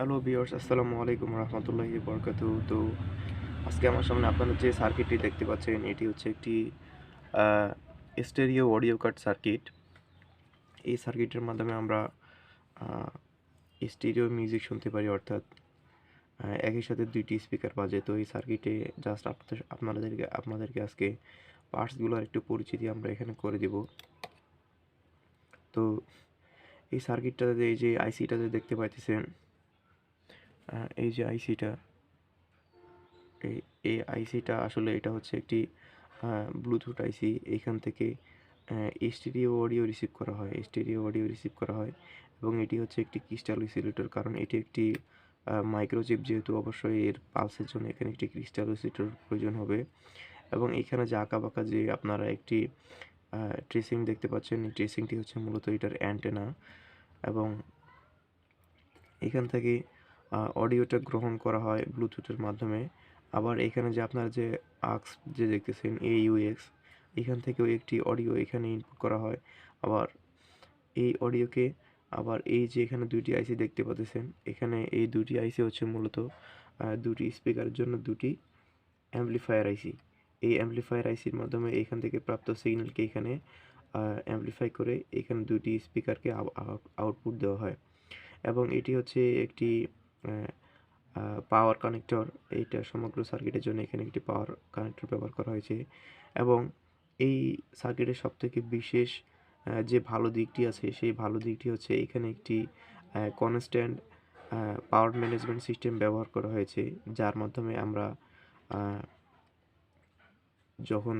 Hello viewers, আসসালামু আলাইকুম রহমতুল্লাহি বরকাতুহু। তো আজকে আমার সামনে আপনারা যে সার্কিটটি দেখতে পাচ্ছেন, এটি হচ্ছে একটি স্টেরিও অডিও কাট সার্কিট। এই সার্কিটের মাধ্যমে আমরা স্টেরিও মিউজিক শুনতে পারি, অর্থাৎ একই সাথে দুইটি স্পিকার বাজে। তো এই সার্কিটে জাস্ট আপনাদেরকে আজকে পার্টসগুলোর একটু পরিচিতি আমরা এখানে করে দিব। তো এই সার্কিটটাতে এই যে আইসিটাতে দেখতে পাইতেছেন, এই যে আইসিটা, এই এই আইসিটা আসলে এটা হচ্ছে একটি ব্লুটুথ আইসি। এইখান থেকে স্টেরিও অডিও রিসিভ করা হয় এবং এটি হচ্ছে একটি ক্রিস্টাল অসিলেটর, কারণ এটি একটি মাইক্রোচিপ, যেহেতু অবশ্যই এর পালসের জন্য এখানে একটি ক্রিস্টাল অসিলেটর প্রয়োজন হবে। এবং এখানে যে আঁকাবাঁকা যে আপনারা একটি ট্রেসিং দেখতে পাচ্ছেন, এই ট্রেসিংটি হচ্ছে মূলত এটার অ্যান্টেনা। এবং এখান থেকে অডিওটা গ্রহণ করা হয় ব্লুটুথের মাধ্যমে। আবার এখানে যে আপনারা যে আক্স যে দেখতেছেন AUX, এখান থেকেও একটি অডিও এখানে ইনপুট করা হয়। আবার এই অডিওকে আবার এই যে এখানে দুইটি আইসি দেখতে পাচ্ছেন, এখানে এই দুটি আইসি হচ্ছে মূলত দুটি স্পিকারের জন্য দুটি অ্যাম্পলিফায়ার আইসি। এই অ্যাম্পলিফায়ার আইসির মাধ্যমে এখান থেকে প্রাপ্ত সিগন্যালকে এখানে অ্যাম্পলিফাই করে এখানে দুটি স্পিকারকে আউটপুট দেওয়া হয়। এবং এটি হচ্ছে একটি পাওয়ার কানেক্টর। এইটা সমগ্র সার্কিটের জন্য এখানে একটি পাওয়ার কানেক্টর ব্যবহার করা হয়েছে। এবং এই সার্কিটের সবথেকে বিশেষ যে ভালো দিকটি আছে, সেই ভালো দিকটি হচ্ছে এখানে একটি কনস্ট্যান্ট পাওয়ার ম্যানেজমেন্ট সিস্টেম ব্যবহার করা হয়েছে, যার মাধ্যমে আমরা যখন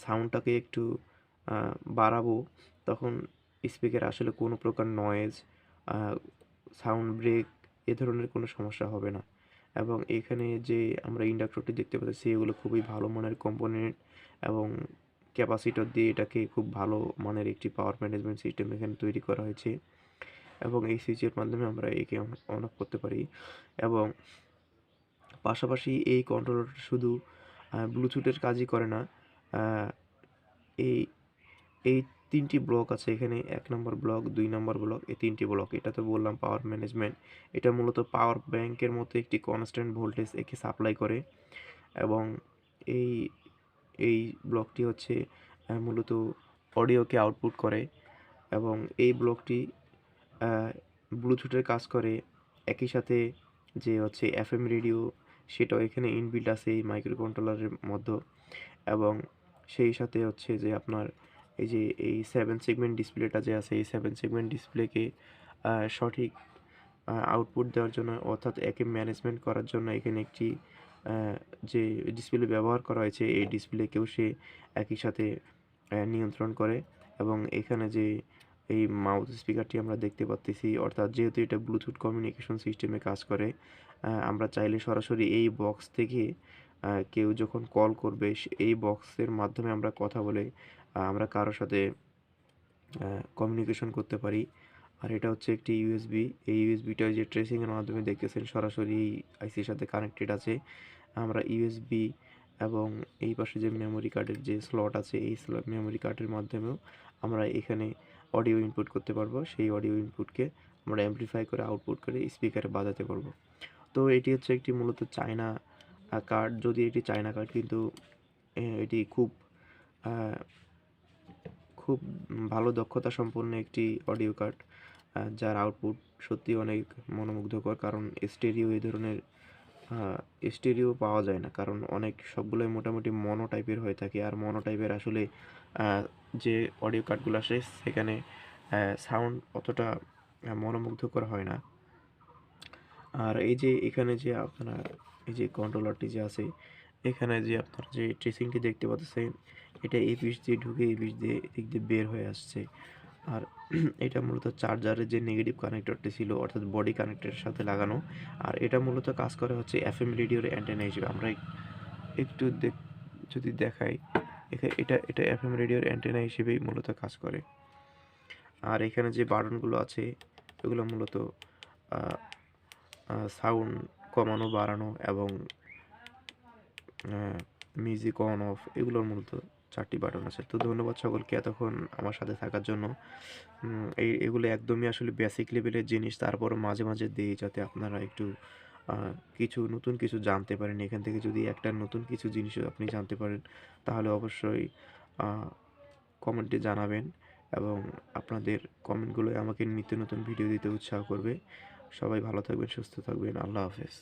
সাউন্ডটাকে একটু বাড়াবো, তখন স্পিকারে আসলে কোনো প্রকার নয়েজ, সাউন্ড ব্রেক এ ধরনের কোনো সমস্যা হবে না। এবং এখানে যে আমরা ইন্ডাক্টরটি দেখতে পাচ্ছি, এগুলো খুবই ভালো মানের কম্পোনেন্ট এবং ক্যাপাসিটর দিয়ে এটাকে খুব ভালো মানের একটি পাওয়ার ম্যানেজমেন্ট সিস্টেম এখানে তৈরি করা হয়েছে। এবং এই সুইচের মাধ্যমে আমরা একে অন অফ করতে পারি। এবং পাশাপাশি এই কন্ট্রোলারটা শুধু ব্লুটুথের কাজই করে না। এই এই ৩টি ব্লক আছে এখানে, ১ নম্বর ব্লক, ২ নম্বর ব্লক, এই ৩টি ব্লক। এটা তো বললাম পাওয়ার ম্যানেজমেন্ট। এটা মূলত পাওয়ার ব্যাংকের মতো একটি কনস্ট্যান্ট ভোল্টেজ একে সাপ্লাই করে। এবং এই এই ব্লকটি হচ্ছে মূলত অডিওকে আউটপুট করে। এবং এই ব্লকটি ব্লুটুথের কাজ করে। একই সাথে যে হচ্ছে FM রেডিও, সেটাও এখানে ইনবিল্ট আছে এই মাইক্রো কন্ট্রোলারের মধ্যে। এবং সেই সাথে হচ্ছে যে আপনার এই যে এই 7 সেগমেন্ট ডিসপ্লেটা যে আছে, এই 7 সেগমেন্ট ডিসপ্লেকে সঠিক আউটপুট দেওয়ার জন্য, অর্থাৎ একে ম্যানেজমেন্ট করার জন্য এখানে একটি যে ডিসপ্লে ব্যবহার করা হয়েছে, এই ডিসপ্লেকেও সে একই সাথে নিয়ন্ত্রণ করে। এবং এখানে যে এই মাউথ স্পিকারটি আমরা দেখতে পাচ্তেছি, অর্থাৎ যেহেতু এটা ব্লুটুথ কমিউনিকেশন সিস্টেমে কাজ করে, আমরা চাইলে সরাসরি এই বক্স থেকে কেউ যখন কল করবে, এই বক্সের মাধ্যমে আমরা কথা বলে আমরা কারো সাথে কমিউনিকেশন করতে পারি। আর এটা হচ্ছে একটি ইউএসবি। এই ইউএসবিটা যে ট্রেসিংয়ের মাধ্যমে দেখতেছেন সরাসরি আইসির সাথে কানেক্টেড আছে। আমরা ইউএসবি এবং এই পাশে যে মেমোরি কার্ডের যে স্লট আছে, এই মেমোরি কার্ডের মাধ্যমেও আমরা এখানে অডিও ইনপুট করতে পারবো। সেই অডিও ইনপুটকে আমরা অ্যামপ্লিফাই করে আউটপুট করে স্পিকারে বাজাতে পারবো। তো এটি হচ্ছে একটি মূলত চায়না কার্ড। যদি এটি চায়না কার্ড, কিন্তু এটি খুব ভালো দক্ষতা সম্পন্ন একটি অডিও কার্ড, যার আউটপুট সত্যি অনেক মনোমুগ্ধকর। কারণ স্টেরিও এই ধরনের স্টেরিও পাওয়া যায় না, কারণ অনেক সবগুলোই মোটামুটি মনো টাইপের হয়ে থাকে। আর মনো টাইপের আসলে যে অডিও কার্ডগুলো আসে, সেখানে সাউন্ড অতটা মনোমুগ্ধকর হয় না। আর এই যে এখানে যে আপনারা এই যে কন্ট্রোলারটি যে আছে, এখানে যে আপনারা যে ট্রেসিংটি দেখতে পাচ্ছেন, এটা এই পিস দিয়ে ঢুকে এই পিস দিয়ে এদিক দিয়ে বের হয়ে আসছে। আর এটা মূলত চার্জারের যে নেগেটিভ কানেক্টরটি ছিল, অর্থাৎ বডি কানেক্টরের সাথে লাগানো। আর এটা মূলত কাজ করে হচ্ছে FM রেডিওর অ্যান্টেনা হিসেবে। আমরা একটু যদি দেখাই, এটা এটা FM রেডিওর অ্যান্টেনা হিসেবেই মূলত কাজ করে। আর এখানে যে বাটনগুলো আছে, এগুলো মূলত সাউন্ড কমানো বাড়ানো এবং মিউজিক অন অফ, এগুলোর মূলত 4টি বাটন আছে। তো ধন্যবাদ সকলকে এতক্ষণ আমার সাথে থাকার জন্য। এগুলো একদমই আসলে বেসিক লেভেলের জিনিস। তারপরও মাঝে, মাঝে দেই যাতে আপনারা একটু আ কিছু নতুন কিছু জানতে পারেন। এখান থেকে যদি একটা নতুন কিছু জিনিসও আপনি জানতে পারেন, তাহলে অবশ্যই আ কমেন্টে জানাবেন এবং আপনাদের কমেন্টগুলোই আমাকে নিত্য নতুন ভিডিও দিতে উৎসাহ করবে। সবাই ভালো থাকবেন, সুস্থ থাকবেন। আল্লাহ হাফেজ।